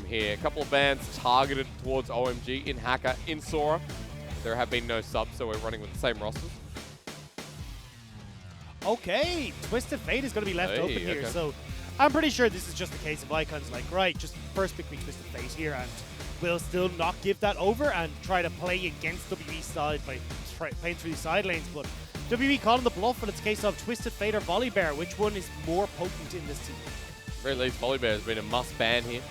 here. A couple of bans targeted towards OMG in Hacker, in Sora. There have been no subs, so we're running with the same rosters. Okay, Twisted Fate is going to be left open here, okay. so I'm pretty sure this is just a case of Icons like, right, just first pick me Twisted Fate here, and we'll still not give that over and try to play against WE's side by playing through the side lanes, but WE calling the bluff, and it's a case of Twisted Fate or Volibear. Which one is more potent in this team? At the very least, Volibear has been a must ban here,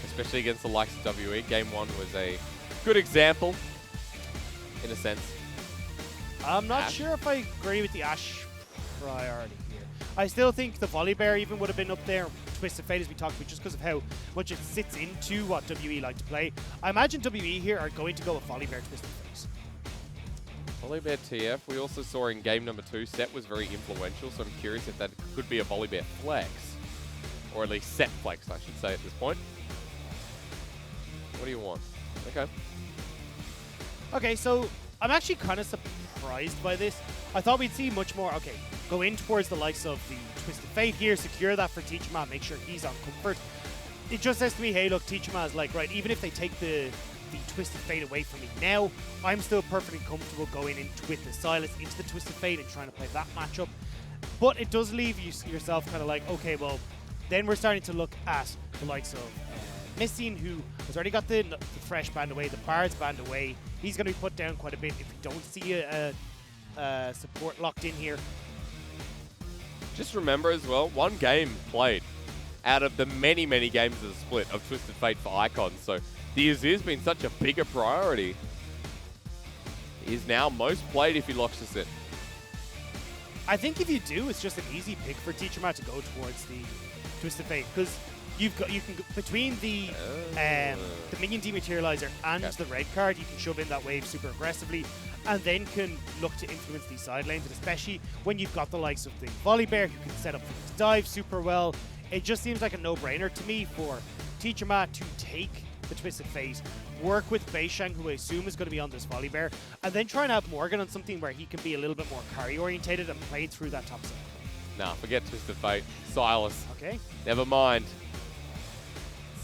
especially against the likes of WE. Game 1 was a good example, in a sense. I'm not sure if I agree with the Ashe priority here. I still think the Volibear even would have been up there. Twisted Fate, as we talked about, just because of how much it sits into what WE like to play. I imagine WE here are going to go with Volibear Twisted Fate. Volibear TF, we also saw in game number 2, set was very influential, so I'm curious if that could be a Volibear flex. Or at least set flex, I should say, at this point. What do you want? Okay. Okay, so I'm actually kind of surprised by this. I thought we'd see much more, okay, go in towards the likes of the Twisted Fate here, secure that for Teachama, make sure he's on comfort. It just says to me, hey, look, Teachama is like, right, even if they take the Twisted Fate away from me now, I'm still perfectly comfortable going in with the Silas into the Twisted Fate and trying to play that matchup. But it does leave yourself kind of like, okay, well, then we're starting to look at the likes of Missing, who has already got the Thresh banned away, the Bard's banned away. He's going to be put down quite a bit if we don't see a support locked in here. Just remember as well, one game played out of the many, many games of the split of Twisted Fate for Icons. So the Azir's been such a bigger priority. He is now most played if he locks us in. I think if you do, it's just an easy pick for Teachama to go towards the Twisted Fate, because you can between the minion dematerializer and the red card, you can shove in that wave super aggressively, and then can look to influence these side lanes, and especially when you've got the likes of the Volibear who can set up for this dive super well. It just seems like a no-brainer to me for Teachama to take the Twisted Fate, work with Beishang, who I assume is going to be on this Volibear, and then try and have Morgan on something where he can be a little bit more carry-orientated and play through that top side. Nah, forget Twisted Fate. Silas. Okay. Never mind.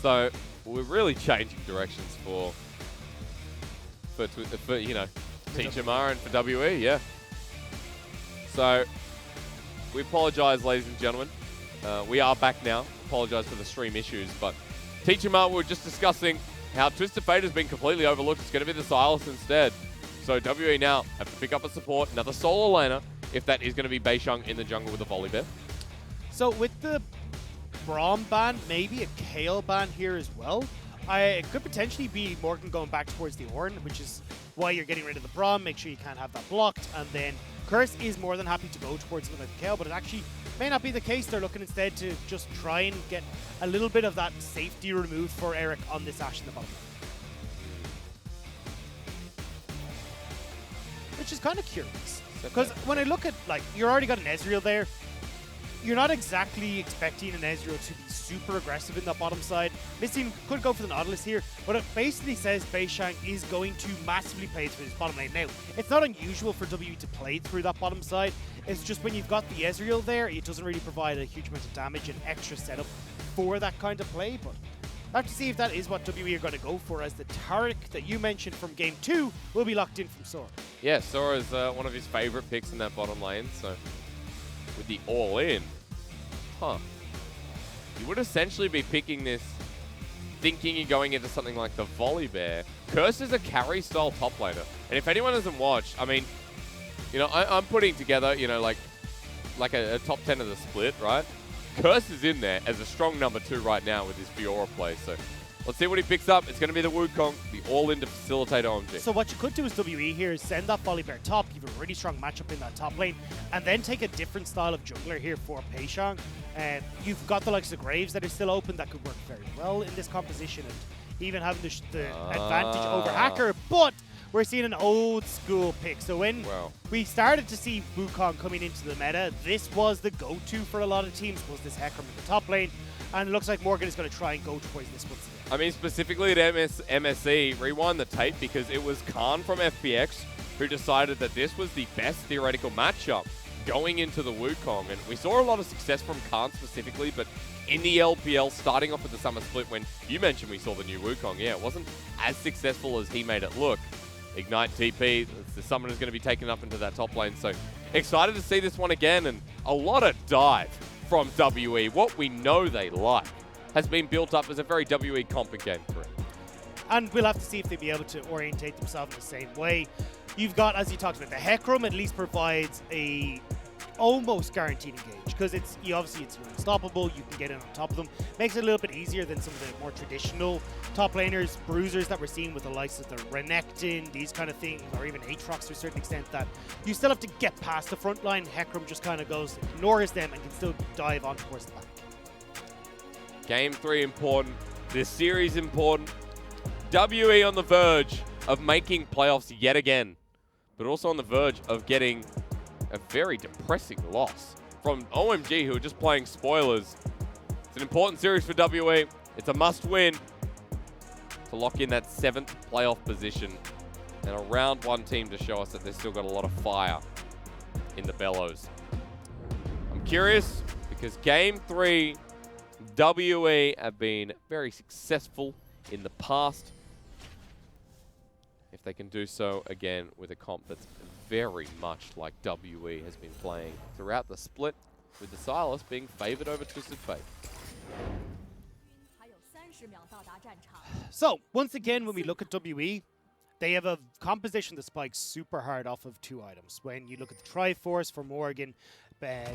So we're really changing directions for you know, Teachama and for WE, yeah. So we apologize, ladies and gentlemen. We are back now. Apologize for the stream issues, but Teachama, we were just discussing how Twisted Fate has been completely overlooked. It's going to be the Silas instead. So WE now have to pick up a support, another solo laner, if that is going to be Beishang in the jungle with a Volibear. So with the Braum ban, maybe a Kale ban here as well. It could potentially be Morgan going back towards the Ornn, which is why you're getting rid of the Braum. Make sure you can't have that blocked. And then Curse is more than happy to go towards something like Kale, but it actually may not be the case. They're looking instead to just try and get a little bit of that safety removed for Eric on this Ashe in the bottom lane. Which is kind of curious. Because when I look at, like, you're already got an Ezreal there. You're not exactly expecting an Ezreal to be super aggressive in that bottom side. Missing could go for the Nautilus here, but it basically says Beishang is going to massively play through his bottom lane. Now, it's not unusual for WE to play through that bottom side. It's just when you've got the Ezreal there, it doesn't really provide a huge amount of damage and extra setup for that kind of play. But I have to see if that is what WE are going to go for, as the Taric that you mentioned from Game 2 will be locked in from Sora. Yeah, Sora is one of his favorite picks in that bottom lane, so with the all-in, you would essentially be picking this thinking you're going into something like the Volibear. Curse is a carry-style top laner, and if anyone hasn't watched, I mean, you know, I'm putting together, you know, like a top 10 of the split, right? Curse is in there as a strong number 2 right now with his Fiora play, so let's see what he picks up. It's going to be the Wukong, the all-in to facilitate OMG. So what you could do as WE here is send that Volibear top, give a really strong matchup in that top lane, and then take a different style of jungler here for Beishang. And you've got the likes of Graves that are still open that could work very well in this composition, and even having the advantage over Hacker, but we're seeing an old school pick. So when we started to see Wukong coming into the meta, this was the go-to for a lot of teams, was this Hecarim in the top lane. And it looks like Morgan is going to try and go towards this once again. I mean, specifically at MSE, rewind the tape, because it was Khan from FPX who decided that this was the best theoretical matchup going into the Wukong. And we saw a lot of success from Khan specifically, but in the LPL, starting off with the summer split when you mentioned we saw the new Wukong. Yeah, it wasn't as successful as he made it look. Ignite TP, the summoner is going to be taken up into that top lane. So excited to see this one again, and a lot of dive from WE. What we know they like has been built up as a very WE comp in Game 3. And we'll have to see if they'll be able to orientate themselves in the same way. You've got, as you talked about, the Hecarim at least provides a almost guaranteed engage, because obviously it's unstoppable, you can get in on top of them. Makes it a little bit easier than some of the more traditional top laners, bruisers that we're seeing with the likes of the Renekton, these kind of things, or even Aatrox to a certain extent, that you still have to get past the front line. Hecarim just kind of goes, ignores them, and can still dive on towards the back. Game 3 important, this series important. WE on the verge of making playoffs yet again, but also on the verge of getting a very depressing loss from OMG, who are just playing spoilers. It's an important series for WE. It's a must-win to lock in that 7th playoff position, and a round 1 team to show us that they've still got a lot of fire in the bellows. I'm curious because Game 3, WE have been very successful in the past. If they can do so again with a comp that's very much like WE has been playing throughout the split, with the Silas being favored over Twisted Fate. So, once again, when we look at WE, they have a composition that spikes super hard off of 2 items. When you look at the Triforce for Morgan,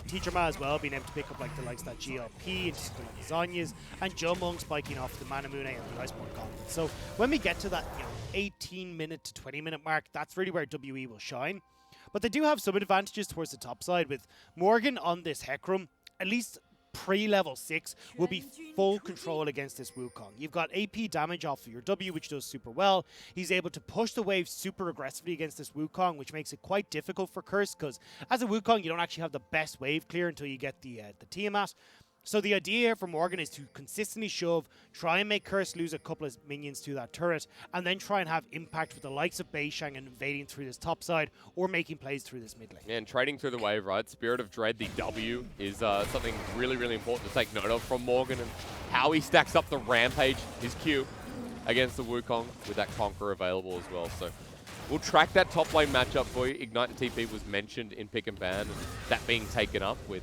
Teacher Ma as well, being able to pick up like the likes of that GLP, and just the lasagnas, and Jomung spiking off the Manamune and the Iceborne Gauntlet. So when we get to that 18-minute to 20-minute mark, that's really where WE will shine. But they do have some advantages towards the top side with Morgan on this Hecarim. At least pre-level 6 will be full control against this Wukong. You've got AP damage off of your W, which does super well. He's able to push the wave super aggressively against this Wukong, which makes it quite difficult for Curse, because as a Wukong, you don't actually have the best wave clear until you get the Tiamat. So the idea here for Morgan is to consistently shove, try and make Curse lose a couple of minions to that turret, and then try and have impact with the likes of Beishang and invading through this top side, or making plays through this mid lane. Yeah, and trading through the wave, right? Spirit of Dread, the W, is something really, really important to take note of from Morgan, and how he stacks up the Rampage, his Q, against the Wukong with that Conqueror available as well. So we'll track that top lane matchup for you. Ignite and TP was mentioned in Pick and Ban, and that being taken up with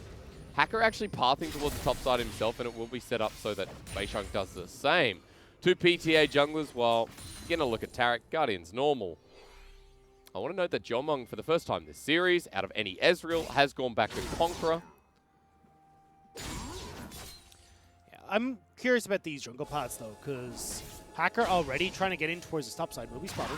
Hacker actually pathing towards the top side himself, and it will be set up so that Beishang does the same. 2 PTA junglers, while getting a look at Tarek, Guardian's normal. I want to note that Jomung, for the first time this series, out of any Ezreal, has gone back to Conqueror. Yeah, I'm curious about these jungle paths though, because Hacker already trying to get in towards the top side will be spotted.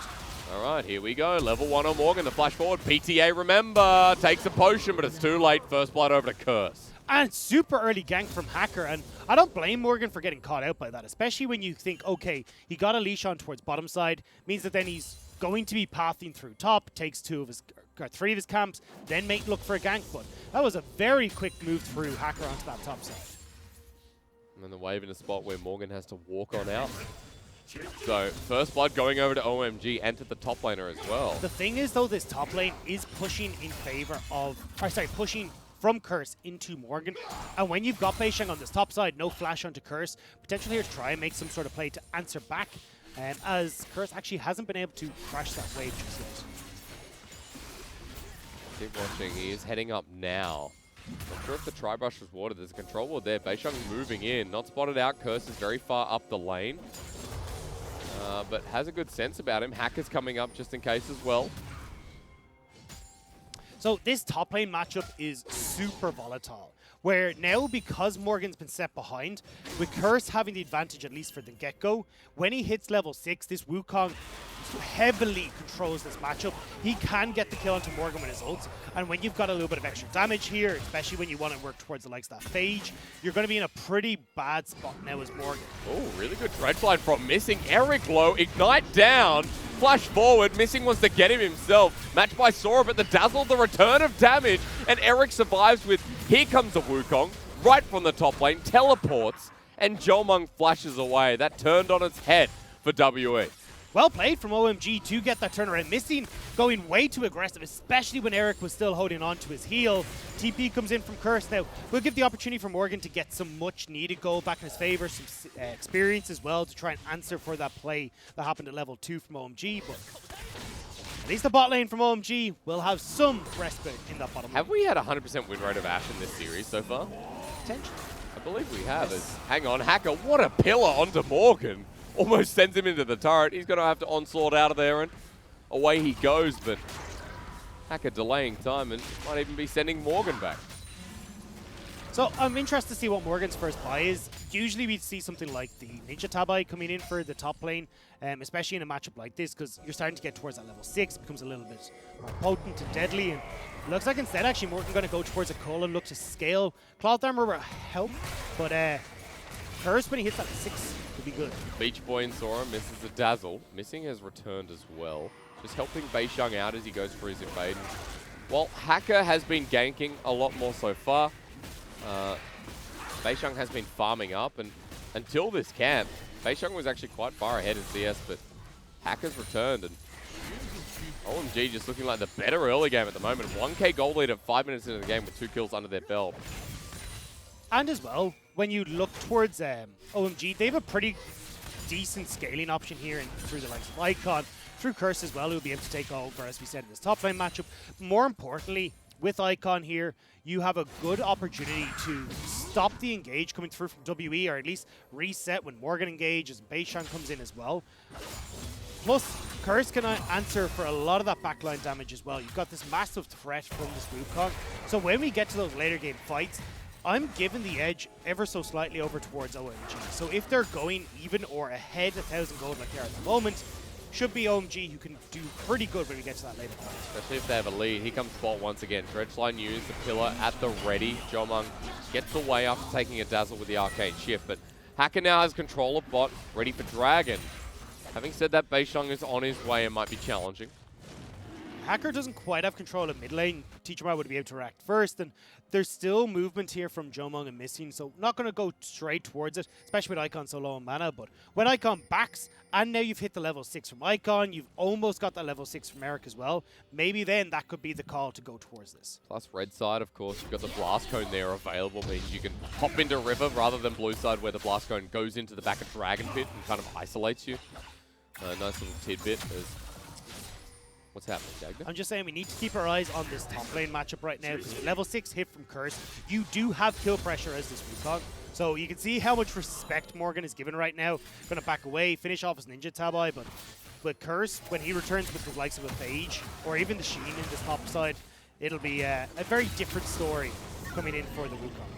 All right, here we go. Level 1 on Morgan, the flash forward. PTA, remember, takes a potion, but it's too late. First blood over to Curse. And super early gank from Hacker, and I don't blame Morgan for getting caught out by that, especially when you think, okay, he got a leash on towards bottom side, means that then he's going to be pathing through top, takes 3 of his camps, then make look for a gank, but that was a very quick move through Hacker onto that top side. And then the wave in a spot where Morgan has to walk on out. So, first blood going over to OMG and to the top laner as well. The thing is, though, this top lane is pushing in favor of, pushing from Curse into Morgan. And when you've got Beishang on this top side, no flash onto Curse, potential here to try and make some sort of play to answer back, as Curse actually hasn't been able to crash that wave just yet. Keep watching, he is heading up now. Not sure if the Tri-Brush was watered. There's a control ward there. Beishang moving in, not spotted out. Curse is very far up the lane. But has a good sense about him. Hacker's coming up just in case as well. So this top lane matchup is super volatile, where now, because Morgan's been set behind, with Curse having the advantage at least for the get-go, when he hits level 6, this Wukong heavily controls this matchup. He can get the kill onto Morgan with his ult, and when you've got a little bit of extra damage here, especially when you want to work towards the likes of that Phage, you're going to be in a pretty bad spot now as Morgan. Oh, really good Dreadfly from Missing. Eric low, Ignite down, flash forward. Missing wants to get him himself. Matched by Sora, but the Dazzle, the return of damage, and Eric survives with, here comes the Wukong, right from the top lane, teleports, and Jomung flashes away. That turned on its head for WE. Well played from OMG to get that turnaround. Missing going way too aggressive, especially when Eric was still holding on to his heel. TP comes in from Curse. Now, we'll give the opportunity for Morgan to get some much needed goal back in his favor, some experience as well to try and answer for that play that happened at level 2 from OMG. But at least the bot lane from OMG will have some respite in that bottom lane. Have we had 100% win rate of Ashe in this series so far? Potentially. I believe we have. Hang on, Hacker, what a pillar onto Morgan. Almost sends him into the turret. He's going to have to onslaught out of there, and away he goes. But Hacker delaying time and might even be sending Morgan back. So I'm interested to see what Morgan's first buy is. Usually we'd see something like the Ninja Tabai coming in for the top lane, especially in a matchup like this, because you're starting to get towards that level 6. It becomes a little bit more potent and deadly. And it looks like instead actually Morgan going to go towards a Cole and look to scale. Cloth Armor will help, but Curse when he hits that 6 would be good. Beach Boy and Sora misses a dazzle. Missing has returned as well. Just helping Beishang out as he goes for his invade. While Hacker has been ganking a lot more so far, Beishang has been farming up, and until this camp, Beishang was actually quite far ahead in CS, but Hacker's returned, and OMG just looking like the better early game at the moment. 1k gold lead at 5 minutes into the game with 2 kills under their belt. And as well, when you look towards OMG, they have a pretty decent scaling option here through the likes of Icon, through Curse as well, who will be able to take over, as we said, in this top lane matchup. More importantly, with Icon here, you have a good opportunity to stop the engage coming through from WE, or at least reset when Morgan engages and Beishang comes in as well. Plus, Curse can answer for a lot of that backline damage as well. You've got this massive threat from this Wukong. So when we get to those later game fights, I'm giving the edge ever so slightly over towards OMG. So if they're going even or ahead 1,000 gold like they are at the moment, should be OMG who can do pretty good when we get to that later point. Especially if they have a lead. Here comes Spot once again. Dredgeline used the pillar at the ready. Jomung gets away after taking a dazzle with the arcane shift, but Hacker now has control of bot, ready for Dragon. Having said that, Beishang is on his way and might be challenging. Hacker doesn't quite have control of mid lane. Teacherma would be able to react first, and there's still movement here from Jomung and Missing, so not going to go straight towards it, especially with Icon so low on mana. But when Icon backs, and now you've hit the level 6 from Icon, you've almost got that level 6 from Eric as well, maybe then that could be the call to go towards this. Plus red side, of course, you've got the blast cone there available, means you can hop into river rather than blue side where the blast cone goes into the back of Dragon Pit and kind of isolates you. Nice little tidbit. What's happening, Dagna? I'm just saying we need to keep our eyes on this top lane matchup right now, because with level 6 hit from Curse, you do have kill pressure as this Wukong. So you can see how much respect Morgan is given right now. Going to back away, finish off his Ninja Tabai, but with Curse, when he returns with the likes of a Phage, or even the Sheen in this top side, it'll be a very different story coming in for the Wukong.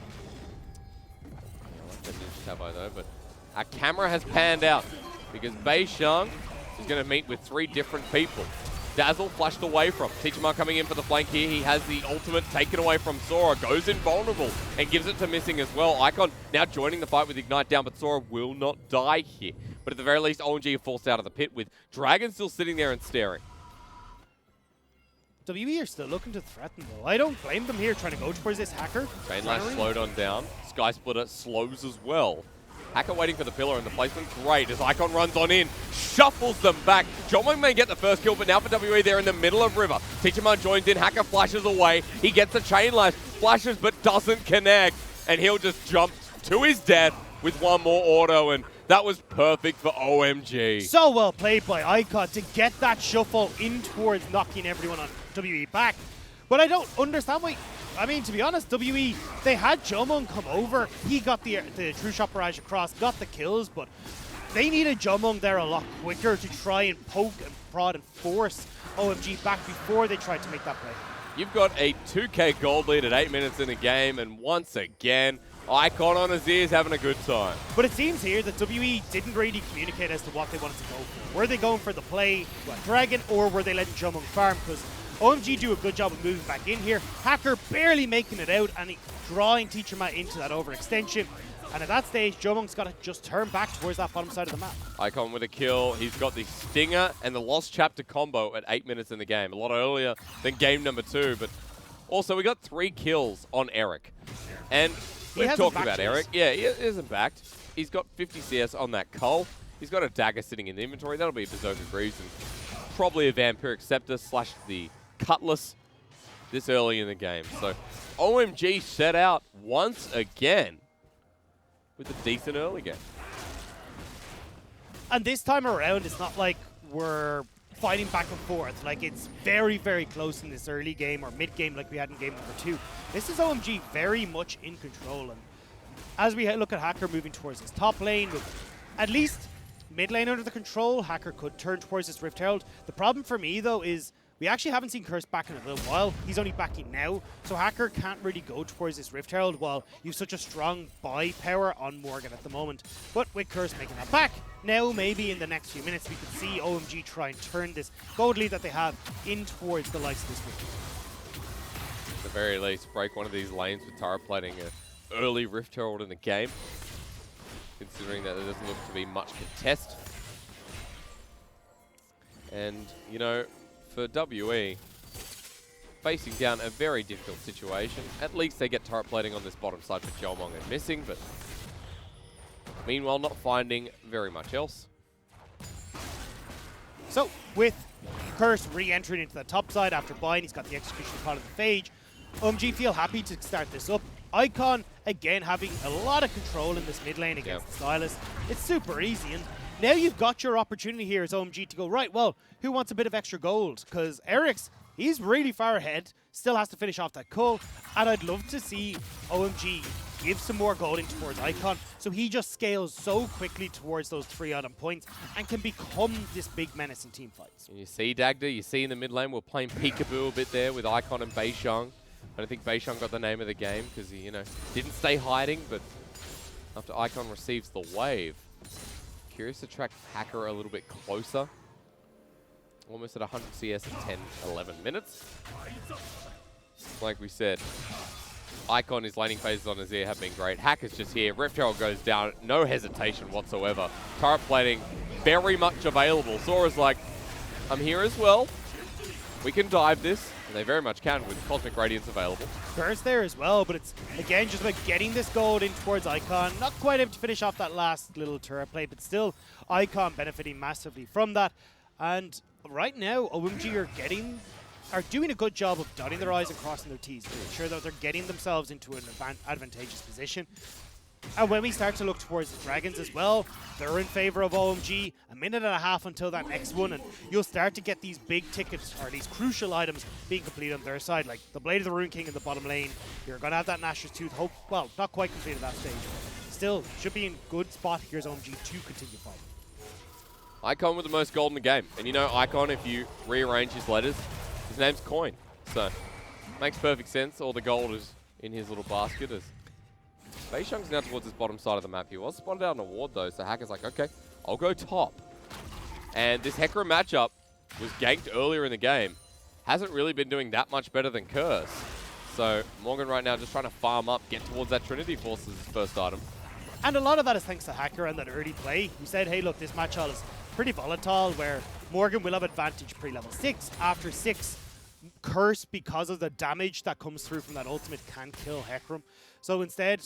I like that Ninja Tabai though, but our camera has panned out, because Beishang is going to meet with 3 different people. Dazzle flashed away from. Teacherma coming in for the flank here. He has the ultimate taken away from Sora. Goes invulnerable and gives it to Missing as well. Icon now joining the fight with Ignite down, but Sora will not die here. But at the very least, OMG are forced out of the pit with Dragon still sitting there and staring. WE are still looking to threaten though. I don't blame them here trying to go towards this Hacker. Chain Lash slowed on down. Sky Splitter slows as well. Hacker waiting for the pillar, and the placement great as Icon runs on in, shuffles them back. Jomung may get the first kill, but now for WE, they're in the middle of river. Teacherman joins in, Hacker flashes away. He gets a Chain Lash, flashes but doesn't connect, and he'll just jump to his death with one more auto, and that was perfect for OMG. So well played by Icon to get that shuffle in towards knocking everyone on WE back. But I don't understand why. I mean, to be honest, WE, they had Jomung come over. He got the True Shot Barrage across, got the kills, but they needed Jomung there a lot quicker to try and poke and prod and force OMG back before they tried to make that play. You've got a 2k gold lead at 8 minutes in the game, and once again, Icon on his ears having a good time. But it seems here that WE didn't really communicate as to what they wanted to go for. Were they going for the play, Dragon, or were they letting Jomung farm? Because OMG do a good job of moving back in here. Hacker barely making it out and drawing Teacherma into that overextension. And at that stage, Jomung's got to just turn back towards that bottom side of the map. Icon with a kill. He's got the Stinger and the Lost Chapter combo at 8 minutes in the game. A lot earlier than game number 2. But also, we got 3 kills on Eric. And we've talked about Eric. Yeah, he isn't backed. He's got 50 CS on that Cull. He's got a dagger sitting in the inventory. That'll be a Berserker Greaves and probably a Vampiric Scepter / the Cutlass this early in the game. So OMG set out once again with a decent early game. And this time around, it's not like we're fighting back and forth. Like, it's very, very close in this early game or mid-game like we had in game number 2. This is OMG very much in control. And as we look at Hacker moving towards his top lane, with at least mid lane under the control, Hacker could turn towards this Rift Herald. The problem for me, though, is we actually haven't seen Curse back in a little while. He's only backing now, so Hacker can't really go towards this Rift Herald while you have such a strong buy power on Morgan at the moment. But with Curse making that back, now maybe in the next few minutes we could see OMG try and turn this gold lead that they have in towards the likes of this Rift Herald. At the very least, break one of these lanes with turret plating an early Rift Herald in the game, considering that there doesn't look to be much contest. And, you know, for WE, facing down a very difficult situation. At least they get turret plating on this bottom side for Jomong and missing, but meanwhile not finding very much else. So with Curse re-entering into the top side after buying, he's got the execution upon the phage. OMG feel happy to start this up. Icon, again, having a lot of control in this mid lane against the Stylus. It's super easy, and now you've got your opportunity here as OMG to go, right, well, who wants a bit of extra gold? Because Eric's, he's really far ahead, still has to finish off that cull, and I'd love to see OMG give some more gold in towards Icon, so he just scales so quickly towards those 3 item points and can become this big menace in team fights. And you see Dagda, you see in the mid lane, we're playing peekaboo a bit there with Icon and Beishang. I don't think Beishang got the name of the game because he, you know, didn't stay hiding, but after Icon receives the wave, curious to track Hacker a little bit closer. Almost at 100 CS in 10, 11 minutes. Like we said, Icon, his laning phases on his ear have been great. Hacker's just here. Rift Herald goes down. No hesitation whatsoever. Turret plating very much available. Sora's like, I'm here as well. We can dive this. And they very much can with Cosmic Radiance available. Curse there as well, but it's, again, just about getting this gold in towards Icon. Not quite able to finish off that last little turret play, but still Icon benefiting massively from that. And right now, OMG are doing a good job of dotting their I's and crossing their T's to ensure that they're getting themselves into an advantageous position. And when we start to look towards the Dragons as well, they're in favor of OMG. A minute and a half until that next one, and you'll start to get these big tickets, or these crucial items being completed on their side, like the Blade of the Rune King in the bottom lane. You're going to have that Nashor's Tooth, well, not quite completed at that stage. Still, should be in good spot here's OMG to continue fighting. Icon with the most gold in the game. And you know, Icon, if you rearrange his letters, his name's Coin. So, makes perfect sense. All the gold is in his little basket. Beishang's now towards his bottom side of the map. He was spotted out an award though, so Hacker's like, okay, I'll go top. And this Hecarim matchup was ganked earlier in the game. Hasn't really been doing that much better than Curse. So Morgan right now just trying to farm up, get towards that Trinity Force as his first item. And a lot of that is thanks to Hacker and that early play. We said, hey, look, this matchup is pretty volatile where Morgan will have advantage pre-level 6. After 6, Curse, because of the damage that comes through from that ultimate, can kill Hecarim. So instead,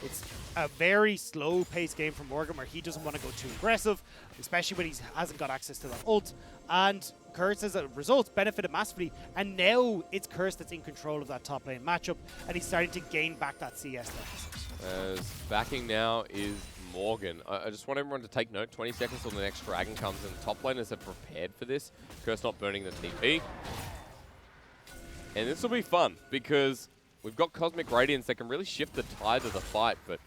it's a very slow-paced game for Morgan where he doesn't want to go too aggressive, especially when he hasn't got access to that ult. And Curse, as a result, benefited massively. And now it's Curse that's in control of that top lane matchup, and he's starting to gain back that CS deficit. As backing now is Morgan. I just want everyone to take note. 20 seconds till the next dragon comes in. Top laners are prepared for this. Curse not burning the TP. And this will be fun because we've got Cosmic Radiance that can really shift the tide of the fight, but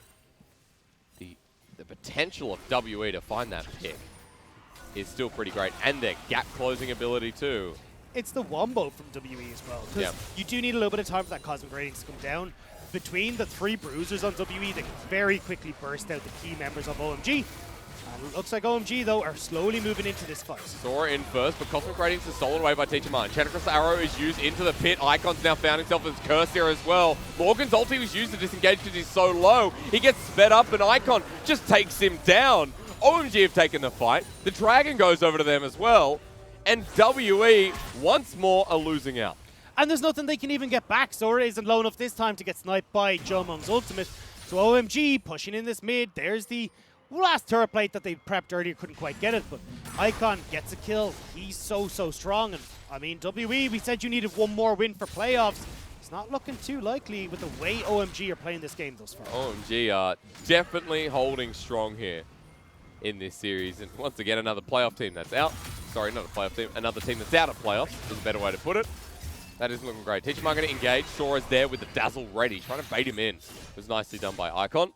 the potential of WE to find that pick is still pretty great. And their gap closing ability too. It's the wombo from WE as well, because you do need a little bit of time for that Cosmic Radiance to come down. Between the 3 bruisers on WE, they can very quickly burst out the key members of OMG. And it looks like OMG, though, are slowly moving into this fight. Sora in first, but Cosmic Radiance is stolen away by Teacher Mine. Chandra's arrow is used into the pit. Icon's now found himself as Curse here as well. Morgan's ulti was used to disengage because he's so low. He gets sped up and Icon just takes him down. OMG have taken the fight. The Dragon goes over to them as well. And WE, once more, are losing out. And there's nothing they can even get back. Sora isn't low enough this time to get sniped by Jomong's ultimate. So OMG pushing in this mid. There's the last turret plate that they prepped earlier couldn't quite get it, but Icon gets a kill. He's so strong. And I mean, WE, we said you needed one more win for playoffs. It's not looking too likely with the way OMG are playing this game thus far. OMG are definitely holding strong here in this series. And once again, another playoff team that's out. Sorry, not a playoff team. Another team that's out of playoffs is a better way to put it. That is looking great. Teacherma going to engage. Sora's there with the Dazzle ready, trying to bait him in. It was nicely done by Icon.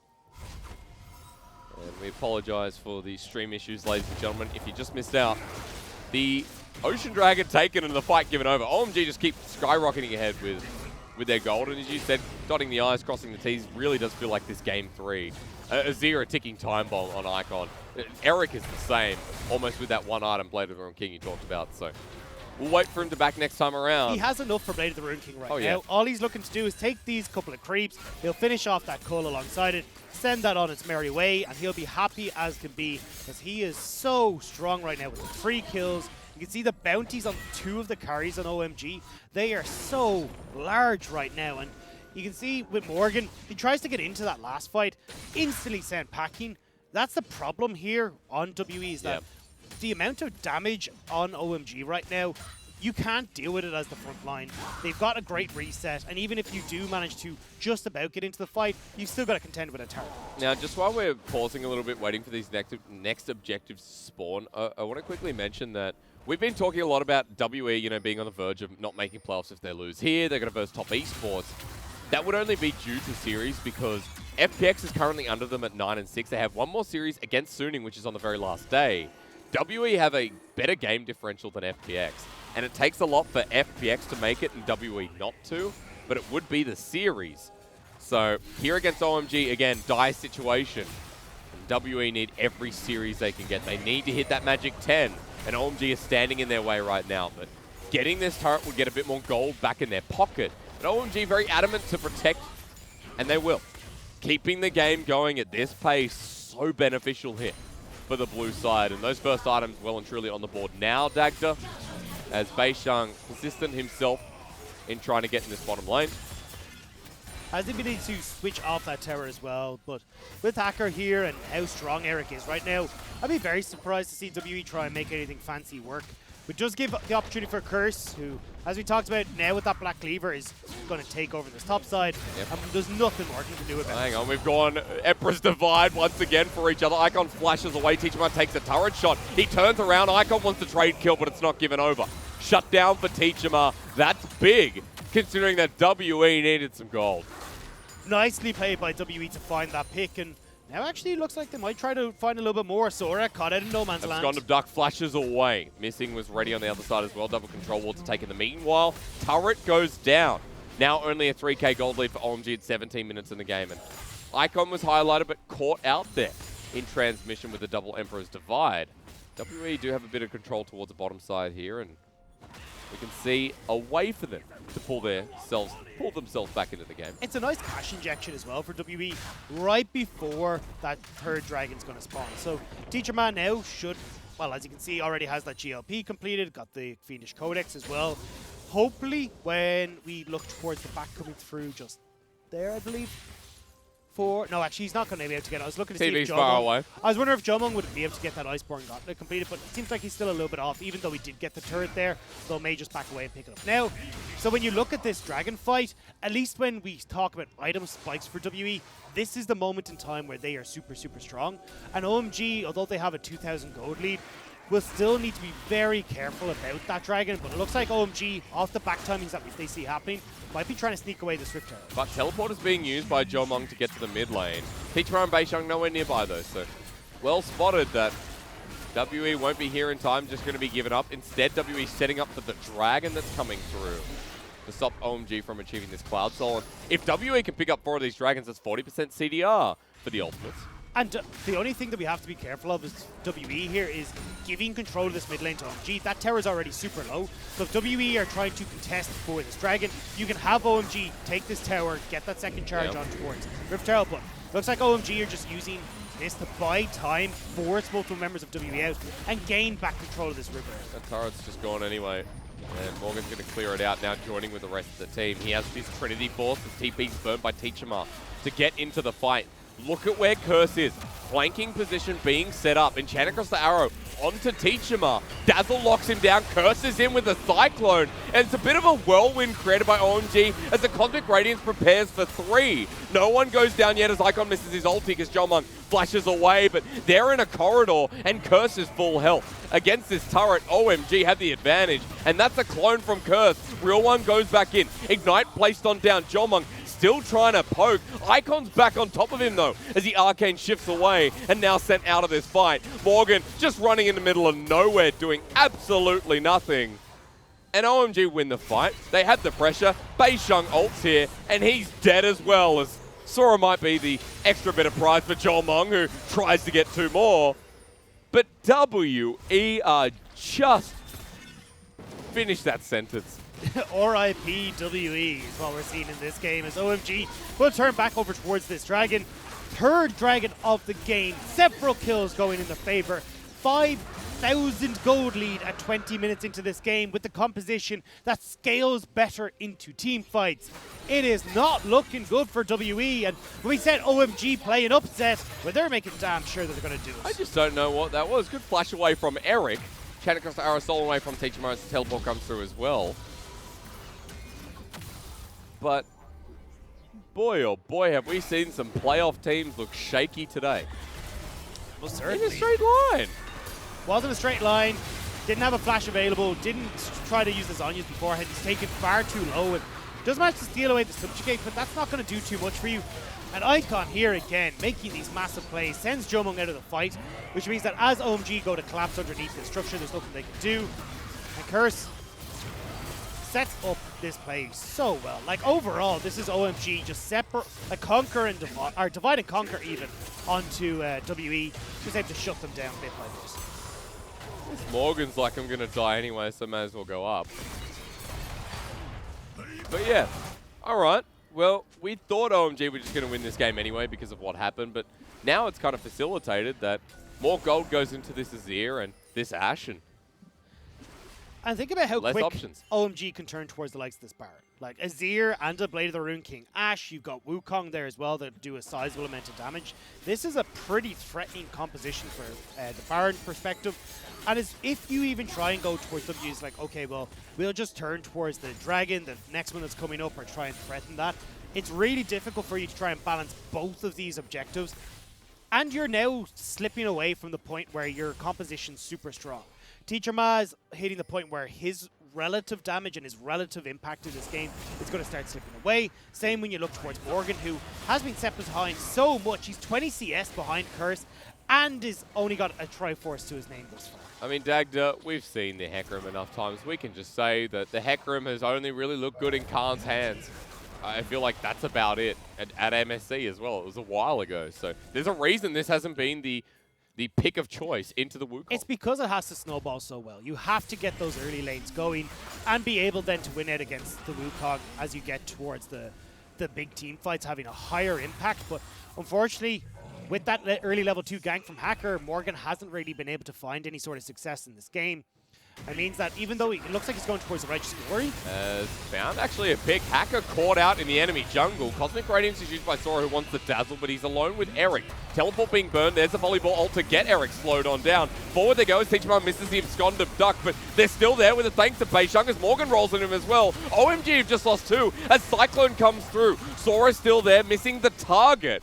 And we apologize for the stream issues, ladies and gentlemen. If you just missed out, the Ocean Dragon taken and the fight given over. OMG just keep skyrocketing ahead with their gold. And as you said, dotting the I's, crossing the T's really does feel like this Game 3. Azir a ticking time bomb on Icon. Eric is the same, almost with that one item, Blade of the Ruined King you talked about. So we'll wait for him to back next time around. He has enough for Blade of the Ruined King now. Yeah. All he's looking to do is take these couple of creeps. He'll finish off that cull alongside it, send that on its merry way, and he'll be happy as can be because he is so strong right now with the 3 kills. You can see the bounties on 2 of the carries on OMG. They are so large right now, and you can see with Morgan, he tries to get into that last fight, instantly sent packing. That's the problem here on WE is that the amount of damage on OMG right now, you can't deal with it as the front line. They've got a great reset, and even if you do manage to just about get into the fight, you've still got to contend with a tower. Now, just while we're pausing a little bit, waiting for these next objectives to spawn, I want to quickly mention that we've been talking a lot about WE, you know, being on the verge of not making playoffs. If they lose here, they're going to verse top esports. That would only be due to series because FPX is currently under them at 9-6. They have one more series against Suning, which is on the very last day. WE have a better game differential than FPX, and it takes a lot for FPX to make it and WE not to, but it would be the series. So here against OMG, again, dire situation. And WE need every series they can get. They need to hit that magic 10, and OMG is standing in their way right now, but getting this turret would get a bit more gold back in their pocket. But OMG very adamant to protect, and they will. Keeping the game going at this pace, so beneficial here for the blue side. And those first items well and truly on the board now, Dagda, as Beishang persistent himself in trying to get in this bottom lane. Has the ability to switch off that tower as well, but with Hacker here and how strong Eric is right now, I'd be very surprised to see WE try and make anything fancy work. But just give the opportunity for Curse, who, as we talked about, now with that Black Cleaver is going to take over this top side. And there's nothing Morgan can do about it. Hang on, we've gone Emperor's Divide once again for each other. Icon flashes away, Teacherma takes a turret shot. He turns around, Icon wants to trade kill, but it's not given over. Shut down for Teacherma. That's big, considering that WE needed some gold. Nicely played by WE to find that pick, and now actually it looks like they might try to find a little bit more. Sora caught out in no man's land. Abscond Duck flashes away. Missing was ready on the other side as well. Double control ward to take in the meanwhile. Turret goes down. Now only a 3k gold lead for OMG at 17 minutes in the game. And Icon was highlighted but caught out there in transmission with the double Emperor's Divide. WE do have a bit of control towards the bottom side here, and we can see a way for them to pull themselves back into the game. It's a nice cash injection as well for WE right before that third dragon's going to spawn. So Teacherma now should, well, as you can see, already has that GLP completed, got the Fiendish Codex as well. Hopefully, when we look towards the back coming through just there, I believe. No, actually, he's not going to be able to get it. I was looking to see if far away. I was wondering if Jomung would be able to get that Iceborne Gauntlet completed, but it seems like he's still a little bit off, even though he did get the turret there. So may just back away and pick it up. Now, so when you look at this dragon fight, at least when we talk about item spikes for WE, this is the moment in time where they are super strong. And OMG, although they have a 2,000 gold lead, will still need to be very careful about that dragon, but it looks like OMG, off the back timings that they see happening, might be trying to sneak away the Swift Arrow. But Teleport is being used by Jomung to get to the mid lane. Teacherma and Beishang nowhere nearby though, so well spotted that WE won't be here in time, just going to be given up. Instead, WE setting up for the dragon that's coming through to stop OMG from achieving this Cloud Soul. And if WE can pick up 4 of these dragons, that's 40% CDR for the ultimates. And the only thing that we have to be careful of is WE here is giving control of this mid lane to OMG. That tower is already super low. So if WE are trying to contest for this dragon, you can have OMG take this tower, get that second charge on towards Rift Herald. But looks like OMG are just using this to buy time, force multiple members of WE out, and gain back control of this river. That turret's just gone anyway. And Morgan's going to clear it out now, joining with the rest of the team. He has his Trinity Force, the TP's burned by Teacherma to get into the fight. look at where Curse is. Flanking position being set up. Enchanted across the arrow. Onto Teachama. Dazzle locks him down. Curses in with a Cyclone. And it's a bit of a whirlwind created by OMG as the Cosmic Radiance prepares for 3. No one goes down yet as Icon misses his ulti because Jomon flashes away. But they're in a corridor and Curse is full health. Against this turret, OMG had the advantage. And that's a clone from Curse. Real one goes back in. Ignite placed on down. Jomon still trying to poke. Icon's back on top of him though, as the Arcane shifts away and now sent out of this fight. Morgan just running in the middle of nowhere, doing absolutely nothing. And OMG win the fight. They had the pressure. Beisheng ults here, and he's dead as well, as Sora might be the extra bit of prize for Jolmong, who tries to get 2 more. But WE are just... Finish that sentence. RIP WE is what we're seeing in this game as OMG will turn back over towards this dragon. 3rd dragon of the game. Several kills going in their favor. 5,000 gold lead at 20 minutes into this game with the composition that scales better into team fights. It is not looking good for WE, and when we said OMG play an upset, well, they're making damn sure that they're going to do it. I just don't know what that was. Good flash away from Eric. Chat across the arrow, stolen away from Teacher Morris. Teleport comes through as well. But boy, oh boy, have we seen some playoff teams look shaky today. Well, certainly. In a straight line. Wasn't a straight line. Didn't have a flash available. Didn't try to use the Zhonya's beforehand. He's taken far too low and does manage to steal away the subjugate, but that's not going to do too much for you. And Icon here again, making these massive plays, sends Jomong out of the fight, which means that as OMG go to collapse underneath the structure, there's nothing they can do. And Curse sets up this play so well. Like overall, this is OMG just separate, conquer and divide, or divide and conquer even onto WE. Just able to shut them down bit by bit. Morgan's like, I'm gonna die anyway, so may as well go up. But yeah, all right. Well, we thought OMG were just gonna win this game anyway because of what happened, but now it's kind of facilitated that more gold goes into this Azir and this Ashe. And think about how less quick options. OMG can turn towards the likes of this Baron. Like Azir and a Blade of the Rune King. Ashe, you've got Wukong there as well that do a sizable amount of damage. This is a pretty threatening composition for the Baron perspective. And if you even try and go towards W, it's like, okay, well, we'll just turn towards the dragon, the next one that's coming up, or try and threaten that. It's really difficult for you to try and balance both of these objectives. And you're now slipping away from the point where your composition's super strong. Teacher Ma is hitting the point where his relative damage and his relative impact in this game is going to start slipping away. Same when you look towards Morgan, who has been set behind so much. He's 20 CS behind Curse and has only got a Triforce to his name thus far. I mean, Dagda, we've seen the Hecarim enough times. We can just say that the Hecarim has only really looked good in Khan's hands. I feel like that's about it. At MSC as well. It was a while ago. So there's a reason this hasn't been the pick of choice into the Wukong. It's because it has to snowball so well. You have to get those early lanes going and be able then to win out against the Wukong as you get towards the big team fights having a higher impact. But unfortunately, with that early level 2 gank from Hacker, Morgan hasn't really been able to find any sort of success in this game. It means that even though it looks like he's going towards the Righteous Glory. Found actually a pick. Hacker caught out in the enemy jungle. Cosmic Radiance is used by Sora, who wants the Dazzle, but he's alone with Eric. Teleport being burned. There's a volleyball ult to get Eric slowed on down. Forward they go as Teachman misses the abscond duck, but they're still there with a thanks to Beisheng as Morgan rolls on him as well. OMG have just lost 2 as Cyclone comes through. Sora's still there, missing the target.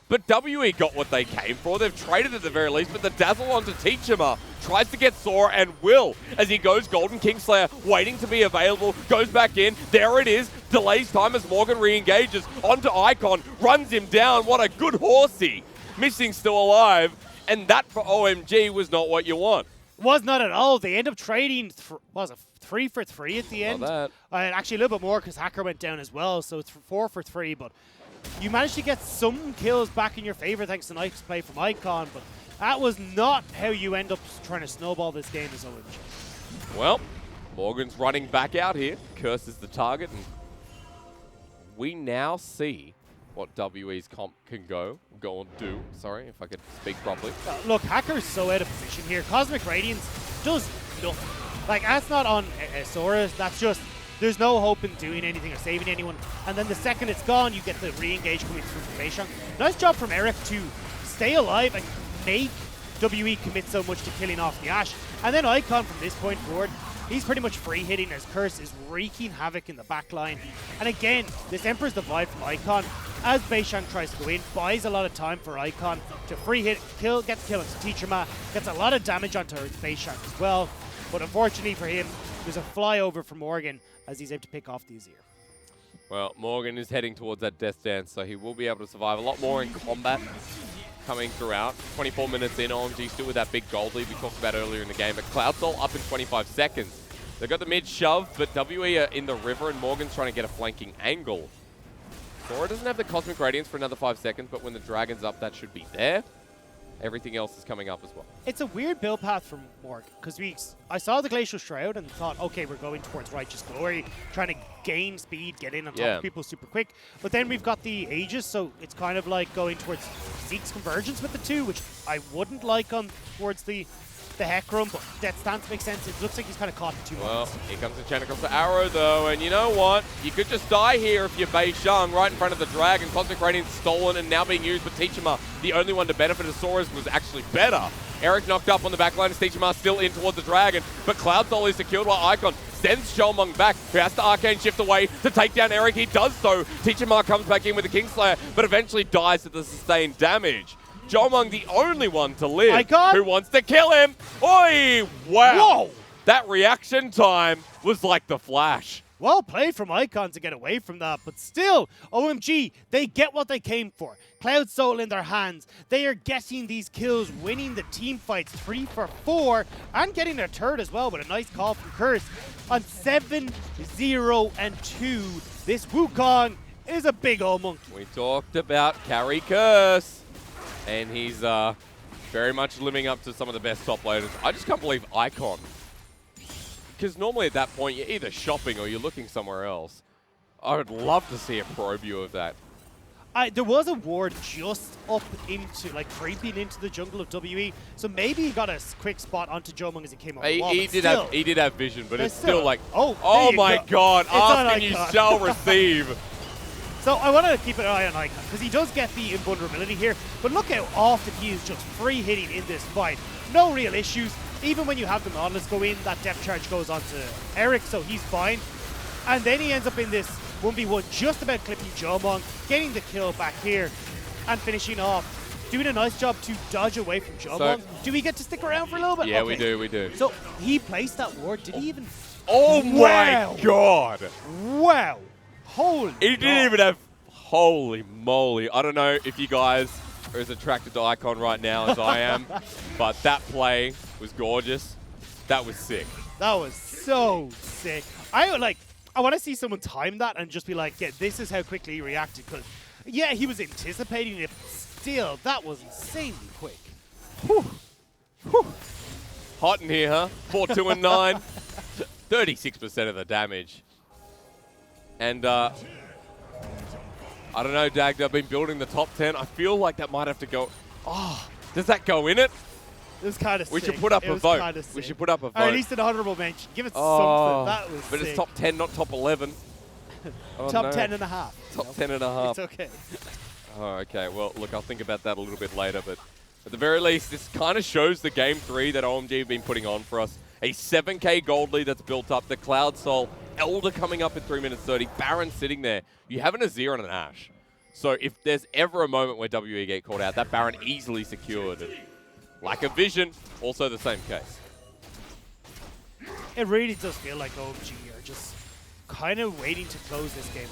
But WE got what they came for. They've traded at the very least, but the Dazzle onto Teachama tries to get Sora and will as he goes Golden Kingslayer, waiting to be available, goes back in. There it is. Delays time as Morgan re-engages onto Icon, runs him down. What a good horsey. Missing still alive. And that for OMG was not what you want. Was not at all. They end up trading, was it 3 for 3 at the end? Actually a little bit more because Hacker went down as well, so it's 4 for 3, but you managed to get some kills back in your favor thanks to nice play from Icon, but that was not how you end up trying to snowball this game as OMG. Well, Morgan's running back out here. Curse is the target, and we now see what WE's comp can go and do. Sorry, if I could speak properly. Look, Hacker's so out of position here. Cosmic Radiance does nothing. Like, that's not on Sora, that's just there's no hope in doing anything or saving anyone. And then the second it's gone, you get the re-engage coming through from Beishang. Nice job from Eric to stay alive and make WE commit so much to killing off the Ashe. And then Icon from this point forward, he's pretty much free hitting as Curse is wreaking havoc in the back line. And again, this Emperor's Divide from Icon, as Beishang tries to go in, buys a lot of time for Icon to free hit, kill, get the kill onto Teacher Ma, gets a lot of damage onto Beishang as well. But unfortunately for him, there's a flyover from Morgan as he's able to pick off the Azir. Well, Morgan is heading towards that death dance, so he will be able to survive a lot more in combat coming throughout. 24 minutes in, OMG still with that big gold lead we talked about earlier in the game, but Cloud Soul up in 25 seconds. They've got the mid shove, but WE are in the river and Morgan's trying to get a flanking angle. Sora doesn't have the Cosmic Radiance for another 5 seconds, but when the Dragon's up, that should be there. Everything else is coming up as well. It's a weird build path from Morgan, because I saw the Glacial Shroud and thought, okay, we're going towards Righteous Glory, trying to gain speed, get in on top of people super quick. But then we've got the Aegis, so it's kind of like going towards Zeke's Convergence with the two, which I wouldn't like on towards the Hecarim, but that stance makes sense. It looks like he's kind of caught in 2 Well, moments. here comes the Chen across the arrow, though, and you know what? You could just die here if you're Beishang right in front of the Dragon. Cosmic Radiance stolen and now being used, but Teachama, the only one to benefit as Sora's, was actually better. Eric knocked up on the back line as Teachama still in towards the Dragon, but Cloud Soul is secured while Icon sends Zhongmeng back, who has to Arcane Shift away to take down Eric. He does so. Teachama comes back in with the Kingslayer, but eventually dies to the sustained damage. Zhongmeng, the only one to live, Icon? who wants to kill him. Oi! Wow! Whoa! That reaction time was like the Flash. Well played from Icon to get away from that, but still, OMG, they get what they came for. Cloud Soul in their hands. They are getting these kills, winning the team fights 3 for 4, and getting their third as well with a nice call from Curse. On 7-0-2, this Wukong is a big old monkey. We talked about Carry Curse, and he's very much living up to some of the best top laners. I just can't believe Icon. Because normally at that point, you're either shopping or you're looking somewhere else. I would love to see a pro view of that. There was a ward just up into, like, creeping into the jungle of WE, so maybe he got a quick spot onto Zhongmeng as he came off the wall. He did have vision, but it's still like, oh my God, ask and you Icon. shall receive. So I want to keep an eye on Icon, because he does get the invulnerability here, but look how often he is just free hitting in this fight. No real issues. Even when you have the Nautilus go in, that depth charge goes on to Eric, so he's fine. And then he ends up in this 1v1, just about clipping Zhongmeng, getting the kill back here, and finishing off. Doing a nice job to dodge away from Zhongmeng. Do we get to stick around for a little bit? Yeah, okay. we do. So he placed that ward. Did he even... Oh my God. Wow. Holy He didn't even have... Holy moly. I don't know if you guys are as attracted to Icon right now as I am, but that play was gorgeous. That was sick. That was so sick. I want to see someone time that and just be like, yeah, this is how quickly he reacted. Because, yeah, he was anticipating it, but still, that was insanely quick. Whew. Whew. Hot in here, huh? 4-2 and 9. 36% of the damage. And, I don't know, Dag, they've been building the top 10. I feel like that might have to go... Oh, does that go in it? It was kind of sick. We should put up a vote. We should put up a vote. Or at least an honorable mention. Give it something. That was But sick. it's top 10, not top 11. Oh, top no. 10 and a half. Top 10 and a half. It's okay. Oh, okay. Well, look, I'll think about that a little bit later. But at the very least, this kind of shows the Game 3 that OMG have been putting on for us. A 7k gold lead that's built up. The Cloud Soul. Elder coming up in 3 minutes 30. Baron sitting there. You have an Azir and an Ashe. So if there's ever a moment where WE get called out, that Baron easily secured. And lack of vision, also the same case. It really does feel like OMG are just kind of waiting to close this game.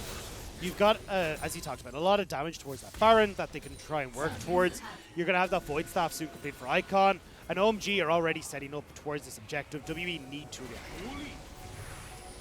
You've got, as you talked about, a lot of damage towards that Baron that they can try and work towards. You're going to have that Void Staff soon complete for Icon. And OMG are already setting up towards this objective. WE need to react.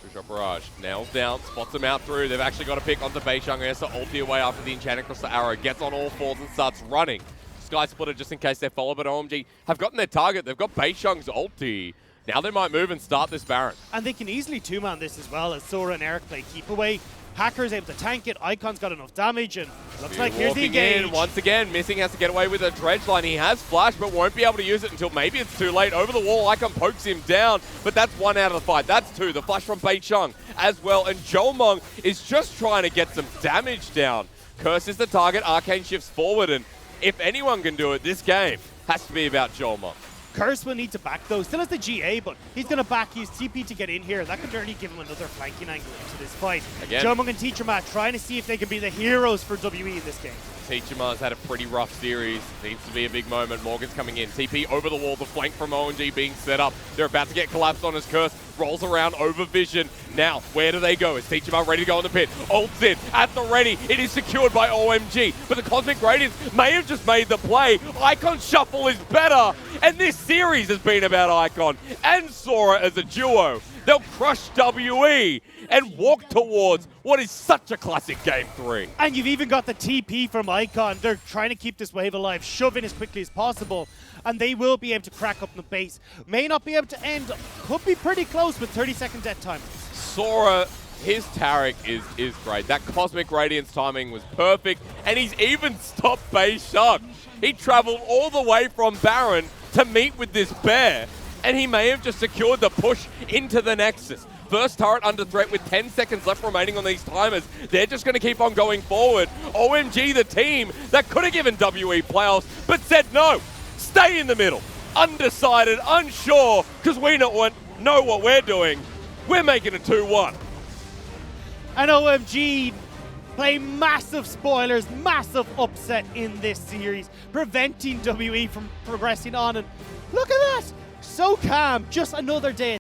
Two-shot barrage. Nails down, spots him out through. They've actually got to pick onto Beishang. He has to ulti away after the enchant across the arrow. Gets on all fours and starts running. Sky Splitter just in case they're followed, but OMG have gotten their target. They've got Beishang's ulti. Now they might move and start this Baron. And they can easily two-man this as well, as Sora and Eric play keep away. Hacker's able to tank it. Icon's got enough damage, and looks like here's the Walking engage. in, once again, Missing has to get away with a dredge line. He has flash, but won't be able to use it until maybe it's too late. Over the wall, Icon pokes him down, but that's one out of the fight. That's two. The flash from Beicheng as well, and Jolmong is just trying to get some damage down. Curse is the target. Arcane shifts forward, and if anyone can do it, this game has to be about Jolmong. Curse will need to back though. Still has the GA, but he's going to back use TP to get in here. That could really give him another flanking angle into this fight. Again. Jolmong and Teacher Matt trying to see if they can be the heroes for WE in this game. Teacher Ma's had a pretty rough series. Needs to be a big moment. Morgan's coming in. TP over the wall. The flank from OMG being set up. They're about to get collapsed on his Curse. Rolls around over Vision. Now, where do they go? Is Teacher Ma ready to go in the pit? Ults in. At the ready. It is secured by OMG. But the Cosmic Radiance may have just made the play. Icon Shuffle is better. And this series has been about Icon and Sora as a duo. They'll crush WE and walk towards what is such a classic Game 3. And you've even got the TP from Icon. They're trying to keep this wave alive, shove in as quickly as possible, and they will be able to crack up the base. May not be able to end, could be pretty close with 30-second death time. Sora, his Taric is great. That Cosmic Radiance timing was perfect, and he's even stopped Beicheng. He traveled all the way from Baron to meet with this bear, and he may have just secured the push into the Nexus. First turret under threat with 10 seconds left remaining on these timers. They're just going to keep on going forward. OMG, the team that could have given WE playoffs, but said no. Stay in the middle. Undecided, unsure, because we know what we're doing. We're making it 2-1. And OMG play massive spoilers, massive upset in this series, preventing WE from progressing on. And look at that, so calm, just another day.